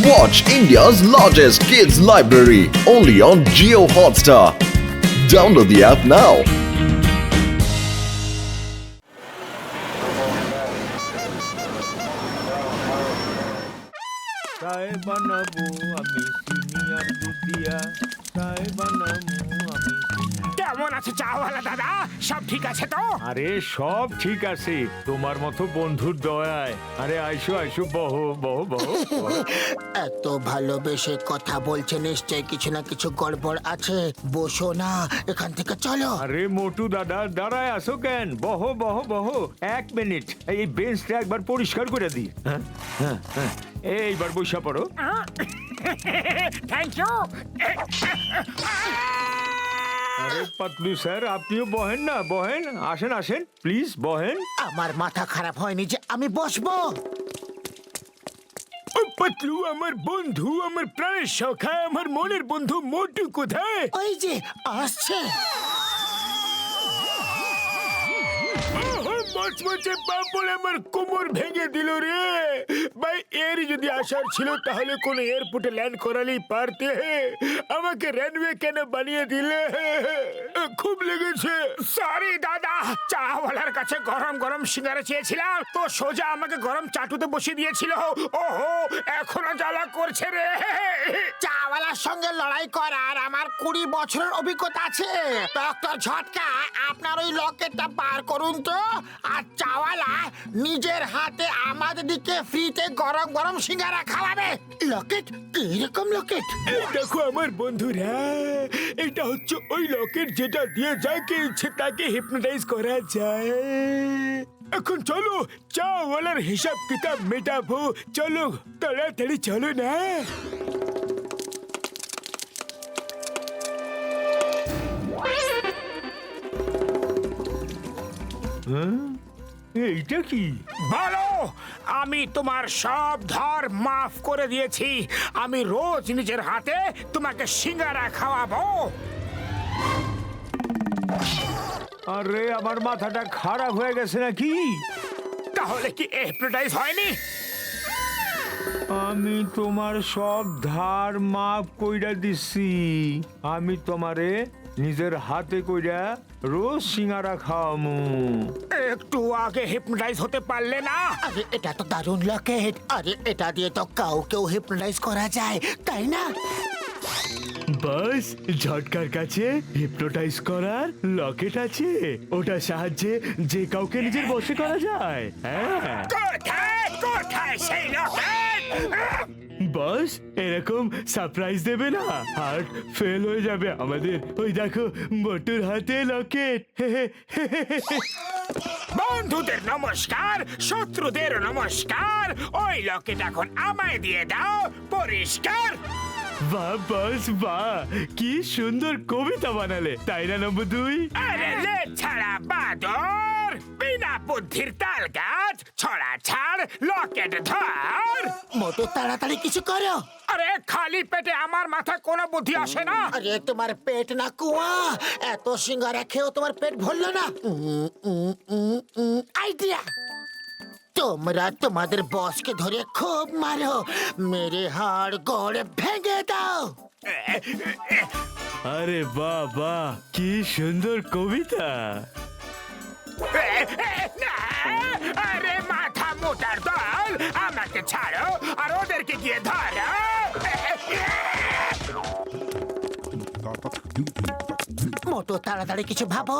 Watch India's largest kids library only on Jio Hotstar. Download the app now. চায় বানাবো আমি senior Dudhia চায় বানাবো আমি কেমন আছে চাওয়ালা দাদা? সব ঠিক আছে তো? আরে সব ঠিক আছে তোমার মতো বন্ধুর দয়ায়। আরে আইসো আইসো বহো বহো বহো এত ভালোবেসে কথা বলছে, নিশ্চয় কিছু না কিছু গড়বড় আছে। বসো না, এখান থেকে চলো। আরে মোটু দাদা দাঁড়ায় আসো কেন? বহো বহো বহো, 1 মিনিট এই বেঞ্চটা একবার পরিষ্কার করে দি। হ্যাঁ হ্যাঁ হ্যাঁ, এইবার বসা পড়ো। Thank you. আরে পাতলু স্যার আপনিও বহেন না, বহেন, আসেন আসেন প্লিজ বহেন। আমার মাথা খারাপ হয়নি যে আমি বসবো। পাতলু আমার বন্ধু, আমার প্রাণের সখা, আমার মনের বন্ধু মোটু কোথায়? ওই যে আসছে। মচমচে বাপ বলে আমার কোমর ভেঙে দিল রে ভাই। এর যদি আসার ছিল তাহলে কোন এয়ারপোর্টে ল্যান্ড করালেই পারতে। আমাকে রানওয়ে কেন বানিয়ে দিলে? খুব লেগেছে। সরি দাদা, চাওয়ালার কাছে গরম গরম সিঙ্গারা চেয়েছিলাম তো সোজা আমাকে গরম চাটুতে বসিয়ে দিয়েছিল। ওহো, এখনো জ্বালা করছে রে। চাওয়ালার সঙ্গে লড়াই করার আমার 20 বছরের অভিজ্ঞতা আছে। ডক্টর ঝটকা, আপনার ওই লকেটটা বার করুন তো। আর চাওয়ালা নিজের হাতে আমাদের দিকে ফ্রিতে গরম গরম সিঙ্গারা খাওয়াবে। লকেট? কিরকম লকেট? এই দেখো আমার বন্ধুরা, এটা হচ্ছে ওই লকেট যেটা দিয়ে যাকে ইচ্ছে তাকে হিপনোটাইজ করা যায়। এখন চলো চাওয়ালার হিসাব কিতাব মেটাবো। চলো তাড়াতাড়ি চলো না। এইটা কি? বলো, আমি তোমার সব ধার মাফ করে দিয়েছি। আমি রোজ নিজের হাতে তোমাকে সিঙ্গারা খাওয়াবো। আরে আমার মাথাটা খারাপ হয়ে গেছে নাকি? তাহলে কি হিপনোটাইজ হয়নি? আমি তোমার সব ধার মাফ কইরা দিছি। আমি তোমারে নিজের হাতে কইরা রোজ সিঙ্গারা খাওয়ামু। একটু আগে হিপনোটাইজ হতে পারলে না? আরে এটা তো দারুণ লকেট। আরে এটা দিয়ে তো কাউকেও হিপনোটাইজ করা যায়, তাই না? বাস ঝটকার কাছে হিপনোটাইজ করার লকেট আছে। ওটার সাহায্যে যে কাউকে নিজের বশে করা যায়। হ্যাঁ কোথায় কোথায় সেই লকেট? বস, এরকম সারপ্রাইজ দেবে না, হার্ট ফেল হয়ে যাবে আমাদের। ওই দেখো মোটুর হাতে লকেট। বন্ধুদের নমস্কার, শত্রুদের নমস্কার। ওই লকেট এখন আমায় দিয়ে দাও, পরিষ্কার। বাহ বস বাহ, কি সুন্দর কবিতা বানালে, তাই না নম্বর 2? আরে লে ছাড়া বাদর, বিনা বুদ্ধির তাল গাছ, ছড়া ছাড়, লকেট ধর। মোটু তাড়াতাড়ি কিছু করো। আরে খালি পেটে আমার মাথায় কোনো বুদ্ধি আসে না। আরে তোমার পেট না কুয়া, এত সিঙ্গারা খেয়েও তোমার পেট ভরলো না। আইডিয়া! তোমরা তোমাদের বসকে ধরে খুব মারো, মেরে হাড় গোড় ভেঙে দাও। আরে বাহ বাহ, কি সুন্দর কবিতা। আরে মাথা মোটার দল, আমাকে ছাড়ো আর ওদেরকে গিয়ে ধরো। মোটু তাড়াতাড়ি কিছু ভাবো,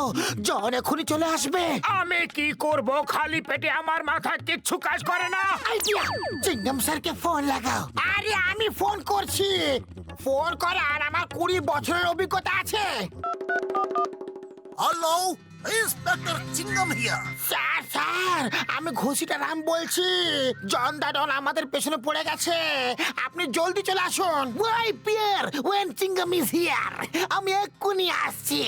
জন এখনই চলে আসবে। আমি কি করব? খালি পেটে আমার মাথা কিচ্ছু কাজ করে না। আইডিয়া! চিংগাম স্যারকে ফোন লাগাও। আরে আমি ফোন করছি। ফোন করার আমার 20 বছরের অভিজ্ঞতা আছে। Hello, inspector Chingam here. Sir sir, আমি ঘুষিটা রাম বলছি। জন দাডন আমাদের পেছনে পড়ে গেছে, আপনি জলদি চলে আসুন। Why fear, when Chingam is here. আমি এক্ষুনি আসছি।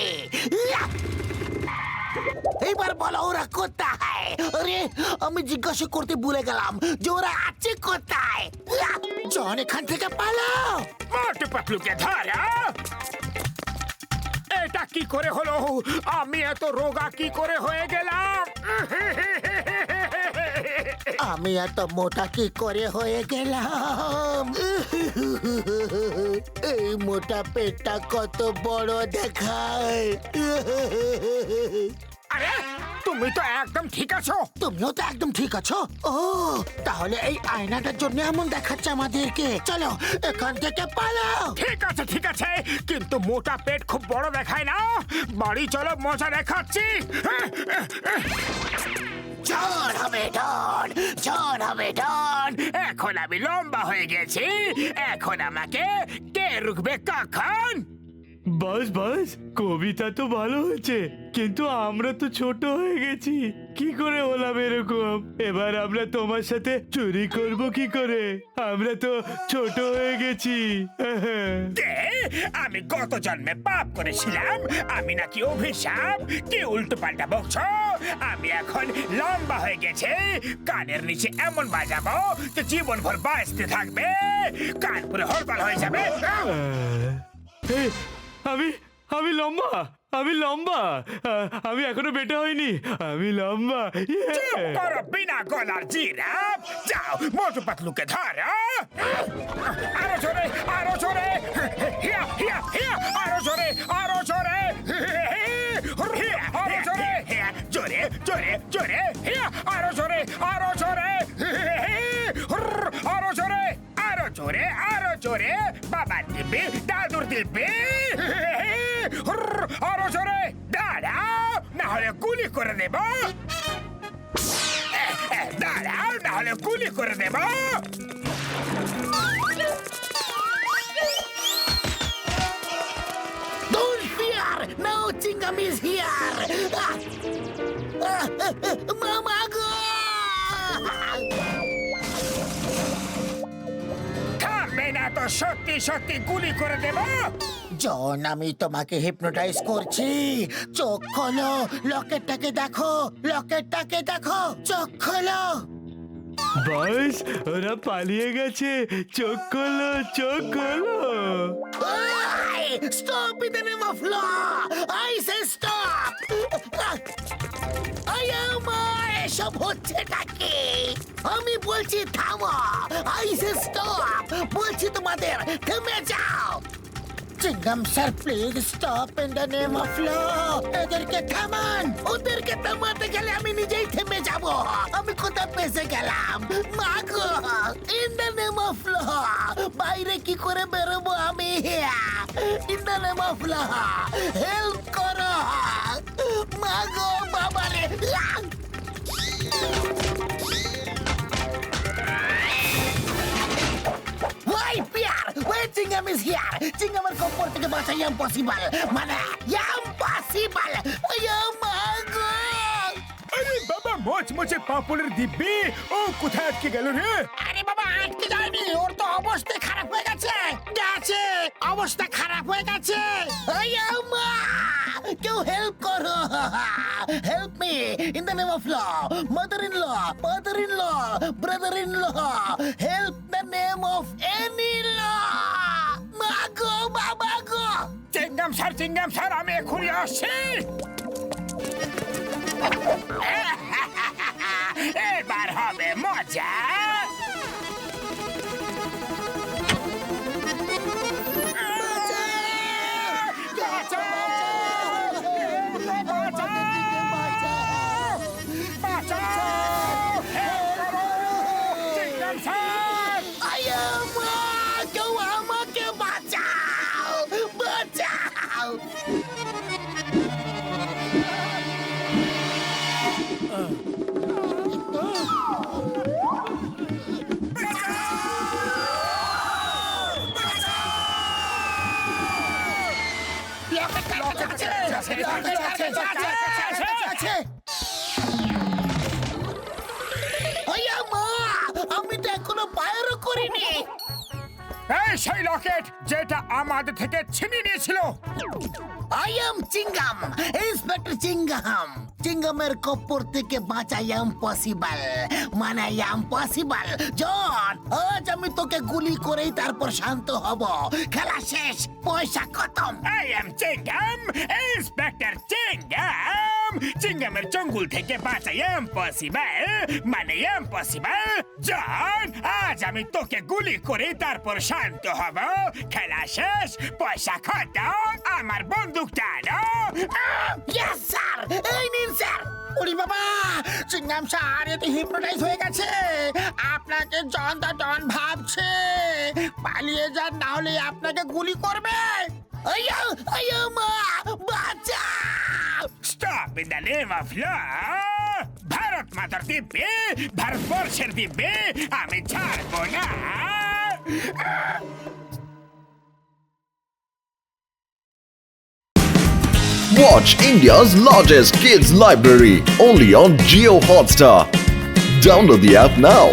এইবার বলো ওরা কোথায়? আরে আমি জিজ্ঞাসা করতে ভুলে গেলাম যে ওরা আছে কোথায়। জন এখান থেকে পালাও। মোটু পাতলুকে ধরো। এটা কি করে হলো? আমি এত রোগা কি করে হয়ে গেলাম? আমি এত মোটা কি করে হয়ে গেলাম? এই মোটা পেটটা কত বড় দেখায়। আরে তুমি তো একদম ঠিক আছো। তুমিও তো একদম ঠিক আছো। ও তাহলে এই আয়নাটার জন্য এমন দেখাচ্ছে আমাদেরকে। চলো এখান থেকে পালাও। ঠিক আছে, কিন্তু মোটা পেট খুব বড় দেখায় না। বাড়ি চলো, মজা দেখাচ্ছি। ঝড় হবে ডন, ঝড় হবে ডন। এখন আমি লম্বা হয়ে গেছি, এখন আমাকে কে রুখবে কখন? বাস বাস, কবিতা তো ভালো হয়েছে, কিন্তু আমরা তো ছোট হয়ে গেছি। কি করে হলাম এরকম? এবার আমরা তোমার সাথে চুরি করব কি করে? আমরা তো ছোট হয়ে গেছি। কে? আমি গত জন্মে পাপ করেছিলাম, আমি নাকি অভিশাপ? কি উল্টো পাল্টা বকছো? আমি এখন লম্বা হয়ে গেছে, কানের নিচে এমন বাজাবো যে জীবন ভর বাঁচতে থাকবে, কান পুরো হরপাল হয়ে যাবে। এই, আমি আমি লম্বা, আমি লম্বা, আমি এখনো বেটা হইনি, আমি লম্বা। চুপ করো বিনা গলার জিরাফ! যাও মোটু পাতলুকে ধরো। আরো জোরে, আরো জোরে, হিয়া হিয়া হিয়া, আরো জোরে, আরো জোরে, হিয়া, আরো জোরে, হিয়া, জোরে জোরে জোরে, হিয়া, আরো জোরে, আরো জোরে, আরো জোরে, আরো জোরে, আরো জোরে, বাবা দিব্যি, দাদুর দিব্যি, আরো জোরে, দাঁড়াও না হলে গুলি করে দেব। দাঁড়াও না হলে গুলি করে দেব। Don't fear! No Chingam is here! Mama go! থামবে না তো, সত্যি সত্যি গুলি করে দেব। জন, আমি তোমাকে হিপনোটাইজ করছি। চোখ খোলো, লকেটটাকে দেখো, লকেটটাকে দেখো, চোখ খোলো। বাস, ওরা পালিয়ে গেছে, চোখ খোলো, চোখ খোলো। Stop in the name of law! I say stop! এসব হচ্ছে নাকি? আমি বলছি থামো। I say stop! বলছি তোমাদের থেমে যাও। Chingam sir, please stop in the name of law. এদেরকে থামান। ওদেরকে থামাতে গেলে আমি নিজেই থেমে যাব। আমি কোথায় ফেসে গেলাম? মাগো, in the name of law. বাইরে কি করে বেরোবো আমি? In the name of law, help করো। মাগো, বাবারে। Why, Pierre? Why Chingam is here? Chingam এর কপর থেকে বাঁচা ইম্পসিবল, মানে ইম্পসিবল। মাগো! আরে বাবা, মোচমোচে পাপড়ের দিব্যি, ও কোথায় আটকে গেল রে? আরে বাবা, আটকে যায়নি, ওর তো অবস্থা খারাপ হয়ে গেছে। গেছে, অবস্থা খারাপ হয়ে গেছে। মা, কেউ হেল্প করো। Help me in the name of law. Mother in law, father in law, brother in law, help the name of any law. মাগো, বাবা গো! চিংগাম স্যার, আমি এখনই আসছি। এবার হবে মজা। কেউ আমাকে বাঁচাও, বাঁচাও। আমি তো এখনো বাইরও করিনি। এই সেই লকেট যেটা আমাদের থেকে ছিনিয়ে নিয়েছিল। I am Chingam, inspector Chingam. চিংগামের কপ্পর থেকে বাঁচা ইম্পসিবল, মানে ইম্পসিবল। জন, আজ আমি তোকে গুলি করেই তারপর শান্ত হব। খেলা শেষ, পয়সা খতম। I am Chingam, inspector Chingam. চিংগামের চঙ্গুল থেকে বাঁচা ইম্পসিবল, মানে ইম্পসিবল। জন, আজ আমি তোকে গুলি করে তারপর শান্ত হব। খেলা শেষ, পয়সা খতম, আমার বন্দুকটা আনো। ইয়েস স্যার, এই নিন স্যার। ওরে বাবা, চিংগাম স্যার এ তো হিপনোটাইজ হয়ে গেছে। আপনাকে জন দা ডন ভাবছে। পালিয়ে যান, না হলে আপনাকে গুলি করবে। আইয়া আইয়া মা, বাঁচা। Stop in the name of law. Bharat মাতার দিব্যে, ভারতবর্ষের দিব্যে আমি ছাড়বো না। Watch India's largest kids library only on Geo Hotstar. Download the app now.